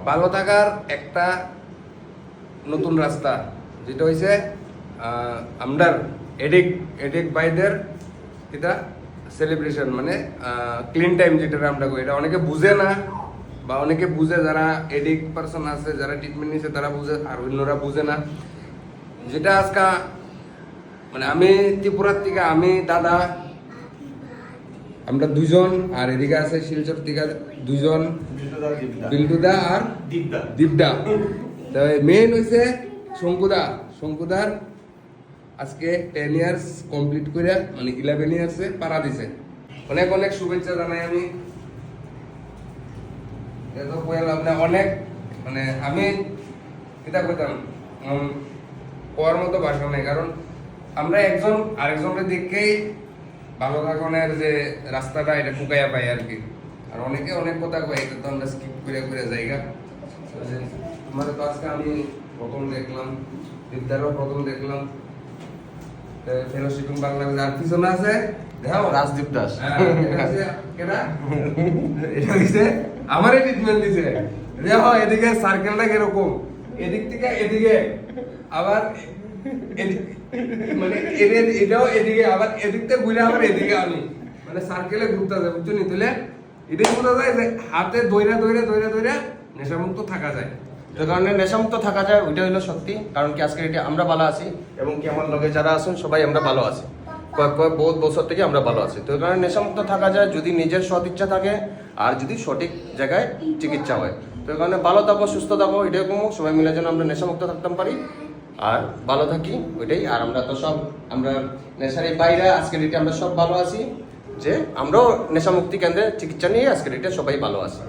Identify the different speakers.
Speaker 1: ভালো থাকার একটা নতুন রাস্তা যেটা হয়েছে আমরার এডিক বাইদের এটা সেলিব্রেশন মানে ক্লিন টাইম যেটা আমরা করি, এটা অনেকে বুঝে না বা অনেকে বুঝে, যারা এডিক পারসন আছে, যারা ট্রিটমেন্ট নিচ্ছে তারা বুঝে, আর অন্যরা বুঝে না। যেটা আজকে মানে আমি ত্রিপুরার থেকে, আমি দাদা, আমরা দুজন, আর এদিকে আছে শিলচর থেকে দুজন, বিল্টুদা আর দীপদা। তো মেইন হয়েছে শঙ্কুদার আজকে 10 ইয়ার্স কমপ্লিট করে মানে 11 ইয়ার্সে পারা দিছে। অনেক অনেক শুভেচ্ছা জানাই আমি। অনেক মানে আমি এটা কইতাম কোয়ার মতো ভাষা নেই, কারণ আমরা একজন আরেকজনকে দেখেই ভালো থাকার যে রাস্তাটা এটা ফুকাইয়া পাই আর কি। আর অনেকে অনেক কথা কয়, এটা তো আমরা স্কিপ করে জায়গা। তোমার তো আজকে আমি প্রথম দেখলাম, বিদ্যারও প্রথম দেখলাম, ফেলোশিপিং বাংলাদেশ। আর পিছনে আছে দেখো
Speaker 2: রাজদীপ দাস,
Speaker 1: এটা দিছে আমারই ট্রিটমেন্ট দিছে। দেখো এদিকে সার্কেলটা কিরকম, এদিক থেকে এদিকে, আবার মানে এটাও এদিকে, আবার এদিক থেকে ঘুরে আবার এদিকে আমি মানে সার্কেলে ঘুরতে যায়, বুঝছো নি? তুলে এটাই বোঝা যায় যে হাতে দইরা নেশামুক্ত থাকা যায়।
Speaker 2: যে কারণে নেশামুক্ত থাকা যায়, ওইটা হলো সত্যি। কারণ কি আজকে এটা আমরা ভালো আছি, এবং কি আমার লগে যারা আছেন সবাই আমরা ভালো আছি, কয়েক বহুত বছর থেকে আমরা ভালো আছি। তো এই কারণে নেশামুক্ত থাকা যায় যদি নিজের সৎ ইচ্ছা থাকে আর যদি সঠিক জায়গায় চিকিৎসা হয়। তো এই কারণে ভালো থাকো, সুস্থ থাকো, এটাই কমো, সবাই মিলে যেন আমরা নেশামুক্ত থাকতে পারি আর ভালো থাকি, ওইটাই। আর আমরা তো সব আমরা নেশার এই বাইরে আজকের এটা আমরা সব ভালো আছি, যে আমরাও নেশামুক্তি কেন্দ্রে চিকিৎসা নিয়ে আজকের এটা সবাই ভালো আছি।